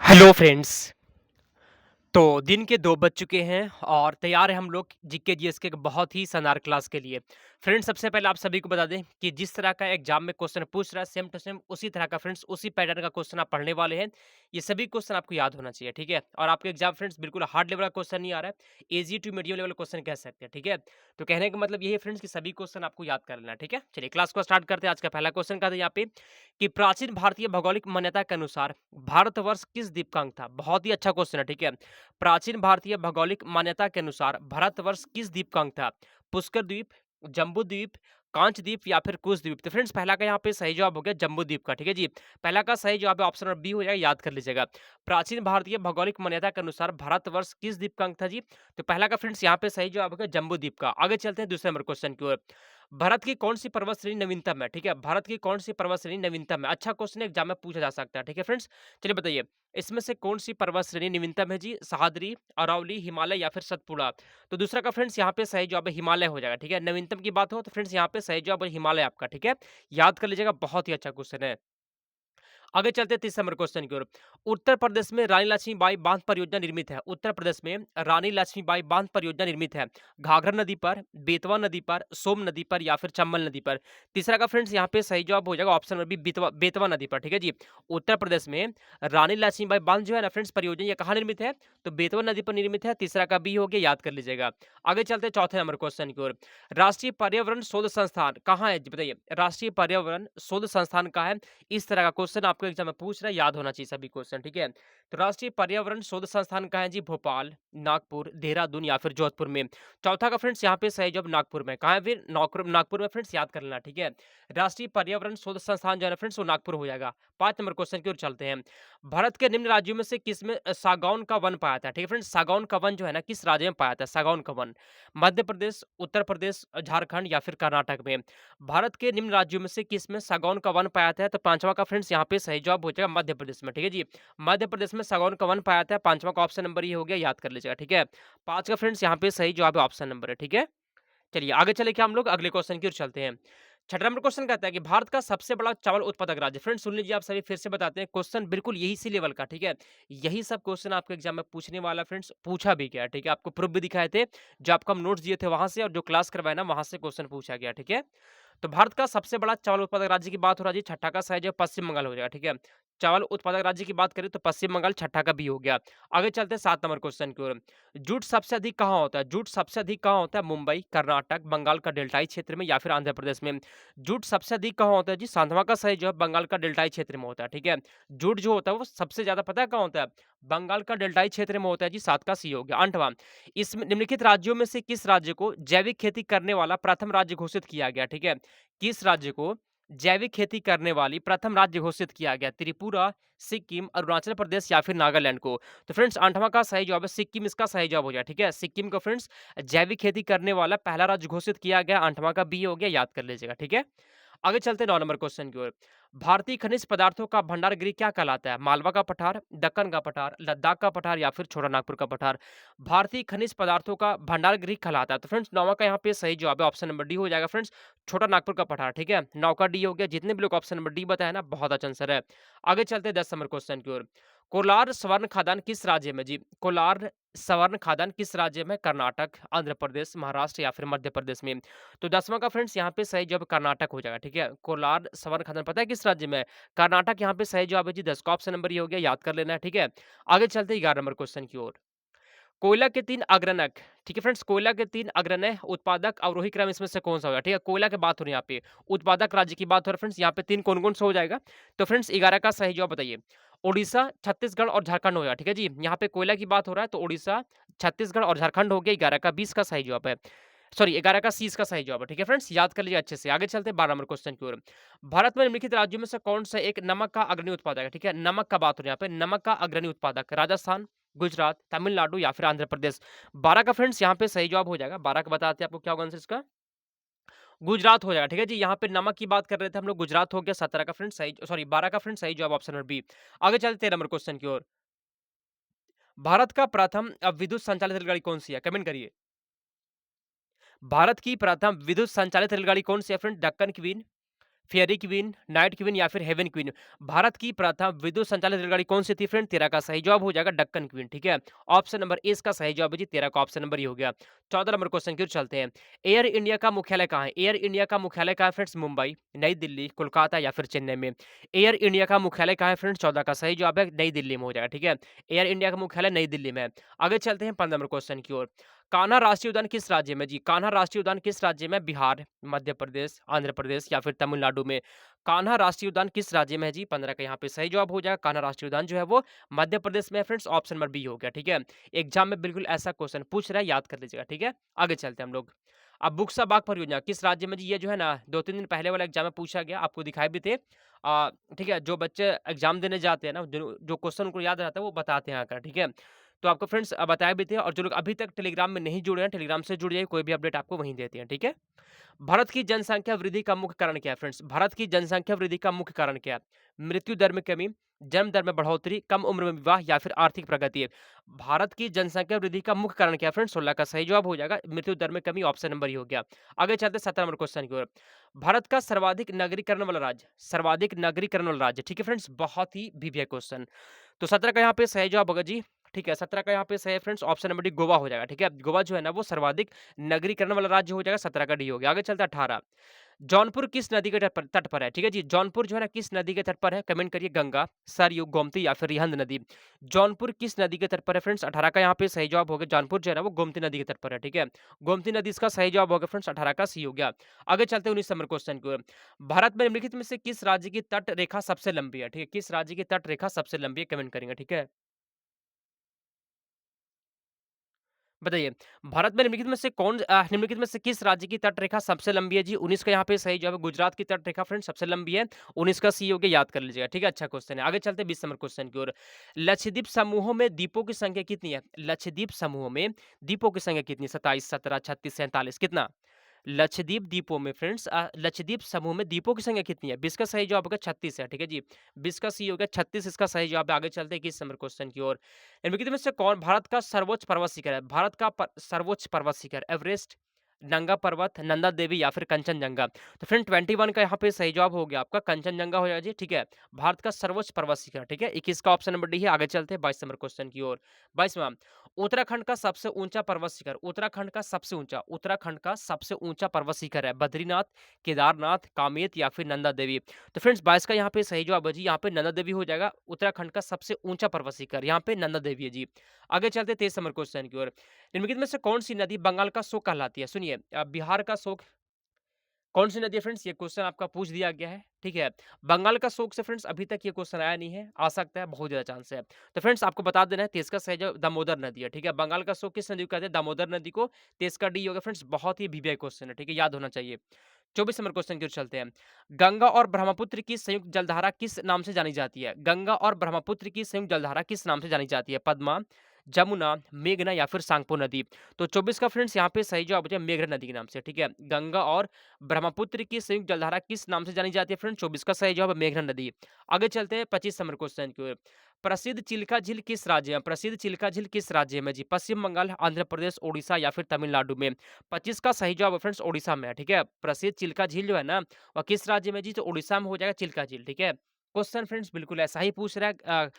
Hello friends. तो दिन के 2 बज चुके हैं और तैयार हैं हम लोग जीके जीएस के एक बहुत ही शानदार क्लास के लिए। फ्रेंड्स, सबसे पहले आप सभी को बता दें कि जिस तरह का एग्जाम में क्वेश्चन पूछ रहा है सेम टू सेम उसी तरह का फ्रेंड्स उसी पैटर्न का क्वेश्चन आप पढ़ने वाले हैं। ये सभी क्वेश्चन आपको याद होना चाहिए, ठीक है? और आपके एग्जाम फ्रेंड्स बिल्कुल हार्ड लेवल का क्वेश्चन नहीं आ रहा है, easy to medium level question कह सकते हैं, ठीक है? तो कहने का मतलब ये है फ्रेंड्स कि सभी क्वेश्चन आपको याद कर लेना है, ठीक है? चलिए क्लास को स्टार्ट करते हैं। आज का पहला क्वेश्चन का था यहाँ पे कि प्राचीन भारतीय भौगोलिक मान्यता के अनुसार भारतवर्ष किस द्वीपकल्प था? बहुत ही अच्छा क्वेश्चन है, ठीक है? प्राचीन भारतीय भौगोलिक मान्यता के अनुसार भारतवर्ष किस द्वीप का अंग था? पुष्कर द्वीप, जम्बू द्वीप, कांच द्वीप या फिर कुश द्वीप? तो फ्रेंड्स पहला का यहाँ पे सही जवाब हो गया जम्बू द्वीप का, ठीक है जी। पहला का सही जवाब है ऑप्शन नंबर बी हो जाएगा, याद कर लीजिएगा। प्राचीन भारतीय भौगोलिक मान्यता के अनुसार भारतवर्ष किस द्वीप का अंग था जी? तो पहला का फ्रेंड्स यहाँ पे सही जवाब हो गया जम्बू द्वीप का। आगे चलते हैं दूसरे नंबर क्वेश्चन की ओर। भारत की कौन सी पर्वत श्रेणी नवीनतम है? ठीक है, भारत की कौन सी पर्वत श्रेणी नवीनतम है? अच्छा क्वेश्चन है, एग्जाम में पूछा जा सकता है, ठीक है फ्रेंड्स। चलिए बताइए, इसमें से कौन सी पर्वत श्रेणी नवीनतम है जी? सह्याद्री, अरावली, हिमालय या फिर सतपुड़ा? तो दूसरा का फ्रेंड्स यहाँ पे सही जवाब है हिमालय हो जाएगा, ठीक है। नवीनतम की बात हो तो फ्रेंड्स यहाँ पे सही जवाब है हिमालय आपका, ठीक है। याद कर लीजिएगा, बहुत ही अच्छा क्वेश्चन है। आगे चलते हैं तीसरे नंबर क्वेश्चन की ओर। उत्तर प्रदेश में रानी लक्ष्मीबाई बांध परियोजना निर्मित है। उत्तर प्रदेश में रानी लक्ष्मीबाई बांध परियोजना निर्मित है। घाघरा नदी पर, बेतवा नदी पर, सोम नदी पर या फिर चंबल नदी पर? तीसरा का फ्रेंड्स यहाँ पे सही जवाब हो जाएगा option number B, Betwa Betwa नदी पर, ठीक है जी। उत्तर प्रदेश में रानी लक्ष्मीबाई बांध जो है ना फ्रेंड्स परियोजना, ये कहाँ निर्मित है? तो बेतवा नदी पर निर्मित है। तीसरा का बी हो गया, याद कर लीजिएगा। आगे चलते हैं चौथे नंबर क्वेश्चन की ओर। राष्ट्रीय पर्यावरण शोध संस्थान कहाँ है जी? बताइए, राष्ट्रीय पर्यावरण शोध संस्थान कहाँ है? इस तरह का क्वेश्चन आपको एग्जाम में पूछ रहा है, याद होना चाहिए सभी क्वेश्चन, ठीक है। तो राष्ट्रीय पर्यावरण शोध संस्थान कहाँ है जी? भोपाल, नागपुर, देहरादून या फिर जोधपुर में? चौथा का फ्रेंड्स यहाँ पे सही जवाब नागपुर में। कहाँ है फिर? नागपुर, नागपुर में फ्रेंड्स, याद कर लेना, ठीक है। राष्ट्रीय पर्यावरण शोध संस्थान जो है ना फ्रेंड्स वो नागपुर हो जाएगा। 5 नंबर क्वेश्चन की ओर चलते हैं। भारत के निम्न राज्यों में से किस में सागौन का वन पाया था? ठीक है फ्रेंड्स, सागौन का वन जो है ना किस राज्य में पाया था? सागौन का वन मध्य प्रदेश, उत्तर प्रदेश, झारखंड या फिर कर्नाटक में? भारत के निम्न राज्यों में से किस में सागौन का वन पाया था? तो पांचवा का फ्रेंड्स यहाँ पे सही जवाब हो जाएगा मध्य प्रदेश में, ठीक है जी। मध्य प्रदेश में सागौन का वन पाया था। पांचवा का ऑप्शन नंबर ये हो गया, याद कर लीजिएगा, ठीक है। पांच का फ्रेंड्स यहाँ पे सही जवाब है ऑप्शन नंबर है, ठीक है। चलिए आगे चले के हम लोग अगले क्वेश्चन की ओर चलते हैं। छठा नंबर क्वेश्चन कहता है कि भारत का सबसे बड़ा चावल उत्पादक राज्य? फ्रेंड्स सुन लीजिए, आप सभी फिर से बताते हैं, क्वेश्चन बिल्कुल यही सी लेवल का, ठीक है। यही सब क्वेश्चन आपके एग्जाम में पूछने वाला फ्रेंड्स, पूछा भी गया, ठीक है। आपको प्रूफ भी दिखाए थे, जो आपको हम नोट्स दिए थे वहां से, और जो क्लास करवाए ना वहां से क्वेश्चन पूछा गया, ठीक है। तो भारत का सबसे बड़ा चावल उत्पादक राज्य की बात हो रही है, छठा का सही जवाब पश्चिम बंगाल हो जाएगा, ठीक है। चावल उत्पादक राज्य की बात करें तो पश्चिम बंगाल, छठा का बी हो गया। आगे चलते हैं 7 नंबर क्वेश्चन की ओर। जूट सबसे अधिक कहाँ होता है? जूट सबसे अधिक कहाँ होता है? मुंबई, कर्नाटक, बंगाल का डेल्टाई क्षेत्र में या फिर आंध्र प्रदेश में? जूट सबसे अधिक कहाँ होता है जी? सातवां का सही जवाब बंगाल का डेल्टाई क्षेत्र में होता है, ठीक है। जूट जो होता है वो सबसे ज्यादा पता है कहाँ होता है? बंगाल का डेल्टाई क्षेत्र में होता है जी। 7 का सी हो गया। 8वां, इस निम्नलिखित राज्यों में से किस राज्य को जैविक खेती करने वाला प्रथम राज्य घोषित किया गया? ठीक है, किस राज्य को जैविक खेती करने वाली प्रथम राज्य घोषित किया गया? त्रिपुरा, सिक्किम, अरुणाचल प्रदेश या फिर नागालैंड को? तो फ्रेंड्स 8वां का सही जवाब है सिक्किम, इसका सही जवाब हो जाए, ठीक है। सिक्किम को फ्रेंड्स जैविक खेती करने वाला पहला राज्य घोषित किया गया। 8वां का बी हो गया, याद कर लीजिएगा, ठीक है। आगे चलते हैं 9 नंबर क्वेश्चन की ओर। भारतीय खनिज पदार्थों का भंडार गृह क्या कहलाता है? मालवा का पठार, दक्कन का पठार, लद्दाख का पठार या फिर छोटा नागपुर का पठार? भारतीय खनिज पदार्थों का भंडार गृह कहलाता है। तो फ्रेंड्स 9वां का यहाँ पे सही जवाब है ऑप्शन नंबर डी हो जाएगा फ्रेंड्स, छोटा नागपुर का पठार, ठीक है। 9 का डी हो गया। जितने भी लोग ऑप्शन नंबर डी बताए ना, बहुत अच्छा आंसर है। आगे चलते हैं 10 नंबर क्वेश्चन की ओर। कोलार स्वर्ण खदान किस राज्य में जी? कोलार स्वर्ण खदान किस राज्य में? कर्नाटक, आंध्र प्रदेश, महाराष्ट्र या फिर मध्य प्रदेश में? तो 10वां का फ्रेंड्स यहाँ पे सही जवाब कर्नाटक हो जाएगा, ठीक है। कोलार स्वर्ण खदान पता है किस राज्य में है? कर्नाटक यहाँ पे सही जवाब है जी। 10 का ऑप्शन नंबर ये हो गया, याद कर लेना है, ठीक है। आगे चलते हैं 11 नंबर क्वेश्चन की ओर। कोयला के 3 अग्रनक, ठीक है फ्रेंड्स, कोयला के 3 अग्रण्य उत्पादक अवरोही क्रम इसमें से कौन सा होगा? ठीक है, कोयला की बात हो रही है यहाँ पे, उत्पादक राज्य की बात हो रही है फ्रेंड्स, यहाँ पे 3 कौन-कौन सा हो जाएगा? तो फ्रेंड्स 11 का सही जवाब बताइए। ओडिशा, छत्तीसगढ़ और झारखंड हो गया, ठीक है जी। यहाँ पे कोयला की बात हो रहा है तो ओडिशा, छत्तीसगढ़ और झारखंड हो गया। 11 का 20 का सही जवाब है। सॉरी 11 का 30 का सही जवाब है, ठीक है फ्रेंड्स, याद कर लीजिए अच्छे से। आगे चलते हैं 12 नंबर क्वेश्चन की ओर। भारत में निम्नलिखित राज्यों में से कौन सा एक नमक का अग्रणी उत्पादक है? ठीक है, नमक का बात हो रही है यहाँ पे, नमक का अग्रणी उत्पादक राजस्थान, गुजरात, तमिलनाडु या फिर आंध्र प्रदेश? 12 का फ्रेंड्स यहाँ पे सही जवाब हो जाएगा। 12 का बताते हैं आपको क्या होगा आंसर इसका, गुजरात हो जाएगा, ठीक है जी। यहाँ पे नमक की बात कर रहे थे हम लोग, गुजरात हो गया। 17 का फ्रेंड्स सही, सॉरी 12 का फ्रेंड्स सही जवाब ऑप्शन नंबर बी। आगे चलते 13 नंबर क्वेश्चन की ओर। भारत का प्रथम विद्युत संचालित रेलगाड़ी कौन सी है? कमेंट करिए। भारत की प्रथम विद्युत संचालित रेलगाड़ी कौन सी है friend? Deccan queen, fairy queen, night queen या फिर हेवन क्वीन। भारत की प्रथम विद्युत संचालित रेलगाड़ी कौन-सी थी फ्रेंड? 13 का सही जवाब हो जाएगा डक्कन क्वीन, ठीक है? ऑप्शन नंबर ए इसका सही जवाब है जी 13 का ऑप्शन नंबर ये हो गया। 14 नंबर क्वेश्चन की ओर चलते हैं। एयर इंडिया का मुख्यालय कहाँ है? एयर इंडिया का मुख्यालय कहाँ है फ्रेंड्स? मुंबई, नई दिल्ली, कोलकाता या फिर चेन्नई में। एयर इंडिया का मुख्यालय कहाँ है फ्रेंड्स? 14 का सही जवाब है नई दिल्ली में हो जाएगा, ठीक है? एयर इंडिया का मुख्यालय नई दिल्ली में है। आगे चलते हैं 15 नंबर क्वेश्चन की ओर। कान्हा राष्ट्रीय उद्यान किस राज्य में जी? कान्हा राष्ट्रीय उद्यान किस राज्य में? बिहार, मध्य प्रदेश, आंध्र प्रदेश या फिर तमिलनाडु में। कान्हा राष्ट्रीय उद्यान किस राज्य में है जी? 15 का यहाँ पे सही जवाब हो जाएगा। कान्हा राष्ट्रीय उद्यान जो है वो मध्य प्रदेश में है फ्रेंड्स, ऑप्शन नंबर बी हो गया, ठीक है? एग्जाम में बिल्कुल ऐसा क्वेश्चन पूछ रहा है, याद कर लीजिएगा, ठीक है? आगे चलते हैं हम लोग। अब बुक्सा बाग परियोजना किस राज्य में जी? ये जो है ना 2-3 दिन पहले वाला एग्जाम में पूछा गया, आपको दिखाए भी थे। ठीक है, जो बच्चे एग्जाम देने जाते हैं ना, जो जो क्वेश्चन उनको याद रहता है वो बताते हैं आकर, ठीक है? तो आपको फ्रेंड्स बताए भी थे, और जो लोग अभी तक टेलीग्राम में नहीं जुड़े हैं, टेलीग्राम से जुड़ जाइए, कोई भी अपडेट आपको वहीं देते हैं, ठीक है? भारत की जनसंख्या वृद्धि का मुख्य कारण क्या है फ्रेंड्स? भारत की जनसंख्या वृद्धि का मुख्य कारण क्या है? मृत्यु दर में कमी, जन्म दर में बढ़ोतरी, कम उम्र में विवाह या फिर आर्थिक प्रगति है। भारत की जनसंख्या वृद्धि का मुख्य कारण क्या है फ्रेंड्स? 16 का सही जवाब हो जाएगा मृत्यु दर में कमी, ऑप्शन नंबर ये हो गया। आगे चलते हैं 17 नंबर क्वेश्चन की ओर। भारत का सर्वाधिक नगरीकरण वाला राज्य, सर्वाधिक नगरीकरण वाला राज्य, ठीक है फ्रेंड्स, बहुत ही वीवीआई क्वेश्चन। तो 17 का यहाँ पे सही जवाब होगा जी, ठीक है? 17 का यहाँ पे सही है friends, option number D Goa हो जाएगा, ठीक है? गोवा जो है ना वो सर्वाधिक नगरीकरण वाला राज्य हो जाएगा, 17 का डी हो गया। आगे चलते हैं 18। जौनपुर किस नदी के तट पर है? ठीक है जी, जौनपुर जो है ना किस नदी के तट पर है? कमेंट करिए, गंगा, सरयू, गोमती या फिर रिहंद नदी। जौनपुर किस नदी के तट पर है फ्रेंड्स? 18 का यहाँ पे सही जवाब हो गया। जौनपुर जो है ना वो गोमती नदी के तट पर है, ठीक है? गोमती नदी इसका सही जवाब हो गया फ्रेंड्स, 18 का सी हो गया। आगे चलते हैं 19 नंबर क्वेश्चन की ओर। भारत में निम्नलिखित में से किस राज्य की तट रेखा सबसे लंबी है? ठीक है, किस राज्य की तट रेखा सबसे लंबी है? कमेंट करेंगे, ठीक है? बताइए, भारत में निम्नलिखित में से किस राज्य की तट रेखा सबसे लंबी है जी? 19 का यहाँ पे सही जवाब है, गुजरात की तट रेखा फ्रेंड्स सबसे लंबी है। 19 का सी हो गया, याद कर लीजिएगा, ठीक है? अच्छा क्वेश्चन है। आगे चलते हैं 20 नंबर क्वेश्चन की ओर। लक्षद्वीप समूहों में द्वीपों की संख्या कितनी है? लक्षद्वीप समूहों में द्वीपों की संख्या कितनी है? 27, 17, 36, 47 कितना? लक्षद्वीप द्वीपों में फ्रेंड्स लक्षद्वीप समूह में द्वीपों की संख्या कितनी है? 20 का सही जवाब होगा 36 है, ठीक है जी? 20 का सी हो गया, 36 इसका सही जवाब है। आगे चलते हैं 21 नंबर क्वेश्चन की ओर। निम्नलिखित में से कौन भारत का सर्वोच्च पर्वत शिखर है? भारत का सर्वोच्च पर्वत शिखर एवरेस्ट, नंगा पर्वत, नंदा देवी या फिर कंचनजंगा। तो फ्रेंड 21 का यहाँ पे सही जवाब हो गया आपका कंचनजंगा हो जाएगा जी, ठीक है? भारत का सर्वोच्च पर्वत शिखर, ठीक है? 21 का ऑप्शन नंबर डी है। आगे चलते हैं 22 नंबर क्वेश्चन की ओर। 22वां, उत्तराखंड का सबसे ऊंचा पर्वत शिखर, उत्तराखंड का सबसे ऊंचा पर्वत शिखर है बद्रीनाथ, केदारनाथ, कामेत या फिर नंदा देवी। तो फ्रेंड्स 22 का यहाँ पे सही जवाब है जी, यहाँ पे नंदा देवी हो जाएगा। उत्तराखंड का सबसे ऊंचा पर्वत शिखर यहाँ पे नंदा देवी है जी। आगे चलते हैं 23 नंबर क्वेश्चन की ओर। निम्नलिखित में से कौन सी नदी बंगाल का शोक कहलाती है? सुनिए, बिहार का शोक कौन सी नदी है फ्रेंड्स? ये क्वेश्चन आपका पूछ दिया गया है, ठीक है? बंगाल का शोक से फ्रेंड्स अभी तक ये क्वेश्चन आया नहीं है, आ सकता है, बहुत ज़्यादा चांस है। तो फ्रेंड्स आपको बता देना है, तेज का सही जवाब दामोदर नदी है, ठीक है? बंगाल का शोक किस नदी को कहते हैं? दामोदर नदी को। तेज का डी होगा फ्रेंड्स, बहुत ही वीवीआई क्वेश्चन है, ठीक है? याद होना चाहिए। 24 नंबर क्वेश्चन की ओर चलते हैं। गंगा और ब्रह्मपुत्र की संयुक्त जलधारा किस नाम से जानी जाती है? गंगा और ब्रह्मपुत्र की संयुक्त जलधारा किस नाम से जानी जाती है? पद्मा, जमुना, मेघना या फिर सांगपो नदी। तो 24 का फ्रेंड्स यहाँ पे सही जवाब हो जाए मेघना नदी के नाम से, ठीक है? गंगा और ब्रह्मपुत्र की संयुक्त जलधारा किस नाम से जानी जाती है फ्रेंड्स? 24 का सही जवाब है मेघना नदी। आगे चलते हैं 25 नंबर क्वेश्चन की ओर। प्रसिद्ध चिल्का झील किस राज्य में? प्रसिद्ध चिल्का झील किस राज्य में जी? पश्चिम बंगाल, आंध्र प्रदेश, ओडिशा या फिर तमिलनाडु में। 25 का सही जवाब है फ्रेंड्स ओडिशा में है, ठीक है? प्रसिद्ध चिल्का झील जो है ना वह किस राज्य में जी? तो ओडिशा में हो जाएगा चिल्का झील, ठीक है? क्वेश्चन फ्रेंड्स बिल्कुल ऐसा ही पूछ रहा है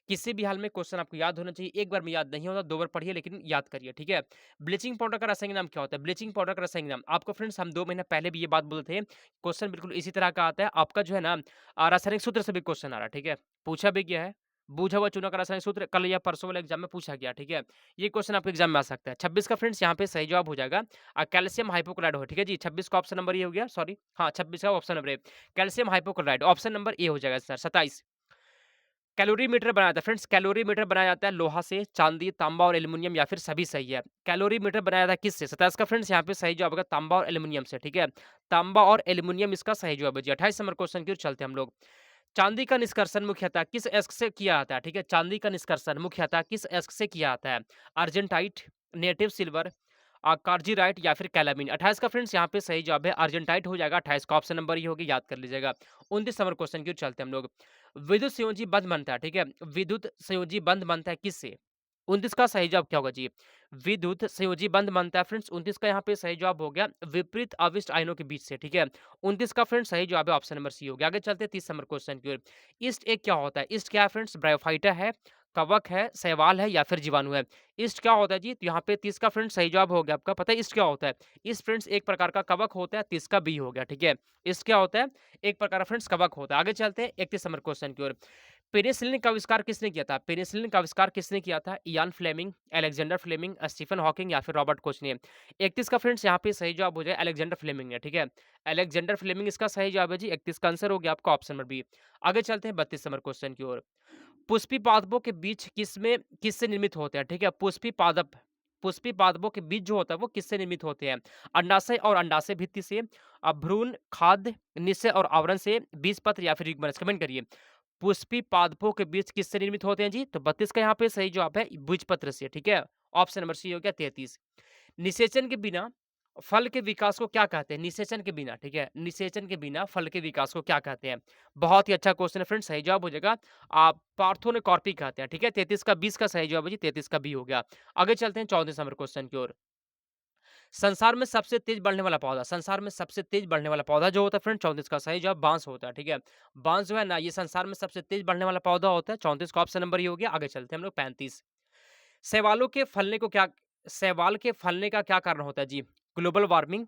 किसी भी हाल में क्वेश्चन आपको याद होना चाहिए। एक बार में याद नहीं होता, 2 बार पढ़िए लेकिन याद करिए, ठीक है? ब्लीचिंग पाउडर का रासायनिक नाम क्या होता है? ब्लीचिंग पाउडर का रासायनिक नाम आपको फ्रेंड्स हम 2 महीने पहले भी ये बात बोले थे। क्वेश्चन बिल्कुल इसी तरह का आता है। आपका जो है ना रासायनिक सूत्र से भी क्वेश्चन आ रहा है, ठीक है? पूछा भी गया है। बूझा हुआ चूना का रासायनिक सूत्र कल या परसों वाले एग्जाम में पूछा गया, ठीक है? ये क्वेश्चन आपके एग्जाम में आ सकता है। 26 का फ्रेंड्स यहाँ पे सही जवाब हो जाएगा कैल्शियम हाइपोक्लोराइड हो, ठीक है जी? 26 का ऑप्शन नंबर ये हो गया, सॉरी हाँ, 26 का option number A, calcium hypochlorite option number A हो जाएगा सर। 27 कैलोरीमीटर बनाया जाता है फ्रेंड्स, कैलोरीमीटर बनाया जाता है लोहा से, चांदी, तांबा और एल्युमिनियम या फिर सभी सही है। कैलोरीमीटर बनाया जाता है किससे? 27 का फ्रेंड्स यहाँ पे सही जवाब होगा तांबा और एल्युमिनियम से, ठीक है? तांबा और एल्युमिनियम इसका सही जवाब है जी। 28 नंबर क्वेश्चन की ओर चलते हैं हम लोग। चांदी का निष्कर्षण मुख्यतः किस अयस्क से किया जाता है? ठीक है? चांदी का निष्कर्षण मुख्यतः किस अयस्क से किया जाता है? अर्जेंटाइट, नेटिव सिल्वर, कार्जीराइट या फिर कैलामिन। 28 का फ्रेंड्स यहाँ पे सही जवाब है अर्जेंटाइट हो जाएगा। 28 का ऑप्शन नंबर ये होगी, याद कर लीजिएगा। 29 नंबर क्वेश्चन की ओर चलते हैं हम लोग। विद्युत संयोजी बंध बनता है, ठीक है? विद्युत संयोजी बंध बनता है किससे? 29 का सही जवाब क्या होगा जी? विद्युत संयोजी बंध बनता है फ्रेंड्स। 29 का यहाँ पे सही जवाब हो गया विपरीत अविष्ट आयनों के बीच से, ठीक है? 29 का फ्रेंड्स सही जवाब है ऑप्शन नंबर सी हो गया। आगे चलते हैं 30 नंबर क्वेश्चन की ओर। ईस्ट एक क्या होता है? ईस्ट क्या है फ्रेंड्स? ब्रायोफाइटा है, कवक है, शैवाल है या फिर जीवाणु है? ईस्ट क्या होता है जी? तो यहाँ पे 30 का फ्रेंड्स सही जवाब हो गया आपका। पता है ईस्ट क्या होता है? ईस्ट फ्रेंड्स एक प्रकार का कवक होता है, 30 का बी हो गया, ठीक है? ईस्ट क्या होता है? एक प्रकार का फ्रेंड्स कवक होता है। आगे चलते हैं 31 नंबर क्वेश्चन की ओर। पेनिसिलिन का आविष्कार किसने किया था? पेनिसिलिन का आविष्कार किसने किया था? Ian Fleming, Alexander Fleming, Stephen Hawking या फिर रॉबर्ट कोच ने? 31 का फ्रेंड्स यहाँ पे सही जवाब हो जाए अलेक्जेंडर फ्लेमिंग ने, ठीक है? अलेक्जेंडर फ्लेमिंग इसका सही जवाब है जी। 31 का आंसर हो गया आपका ऑप्शन नंबर बी। आगे चलते हैं 32 नंबर क्वेश्चन की ओर। पुष्पी पादपों के बीज किससे निर्मित होते हैं? ठीक है? पुष्पी पादपों के बीज जो होता है वो किससे निर्मित होते हैं? अंडाशय और अंडाशय भित्ति से, भ्रूण, खाद्य, निषय और आवरण से, बीजपत्र या फिर युग्मनज? कमेंट करिए। पुष्पी पादपों के बीज किससे निर्मित होते हैं जी? तो 32 का यहाँ पे सही जवाब है बीजपत्र से, ठीक है? ऑप्शन नंबर सी हो गया 33। निषेचन के बिना फल के विकास को क्या कहते हैं? निषेचन के बिना, ठीक है? निषेचन के बिना फल के विकास को क्या कहते हैं? बहुत ही अच्छा क्वेश्चन है फ्रेंड्स, सही जवाब हो जाएगा पार्थेनोकॉर्पी कहते हैं, ठीक है? 33 का 20 का सही जवाब है जी, 33 का बी हो गया। आगे चलते हैं 34 नंबर क्वेश्चन की ओर। संसार में सबसे तेज बढ़ने वाला पौधा जो होता है फ्रेंड 34 का सही जवाब बांस होता है, ठीक है? बांस जो है ना ये संसार में सबसे तेज बढ़ने वाला पौधा होता है। 34 का ऑप्शन नंबर ये हो गया। आगे चलते हैं हम लोग 35। शैवालों के फलने को क्या शैवाल के फलने का क्या कारण होता है जी? ग्लोबल वार्मिंग,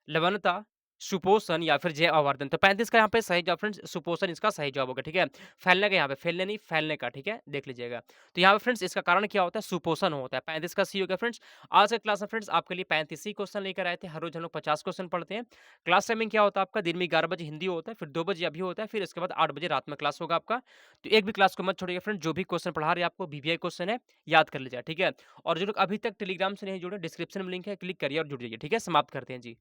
लवणता, सुपोषण या फिर जैव आवर्धन। तो 35 का यहाँ पे सही जवाब फ्रेंड्स सुपोषण इसका सही जवाब होगा, ठीक है? फैलने का यहाँ पे फैलने नहीं फैलने का, ठीक है? देख लीजिएगा। तो यहाँ पे फ्रेंड्स इसका कारण क्या होता है? सुपोषण होता है। 35 का सी हो गया फ्रेंड्स। आज के क्लास में फ्रेंड्स आपके लिए 35 ही क्वेश्चन लेकर आए थे। हर रोज हम लोग 50 क्वेश्चन पढ़ते हैं। क्लास टाइमिंग क्या होता है आपका? दिन में 11 बजे हिंदी होता है, फिर 2 बजे अभी होता है, फिर इसके बाद 8 बजे रात में क्लास होगा आपका। तो एक भी क्लास को मत छोड़िएगा फ्रेंड्स। जो भी क्वेश्चन पढ़ा रहे हैं आपको वीवीआई क्वेश्चन है, याद कर लीजिएगा, ठीक है? और जो लोग अभी तक टेलीग्राम से नहीं जुड़े डिस्क्रिप्शन में लिंक है, क्लिक करिए और जुड़ जाइए, ठीक है? समाप्त करते हैं जी।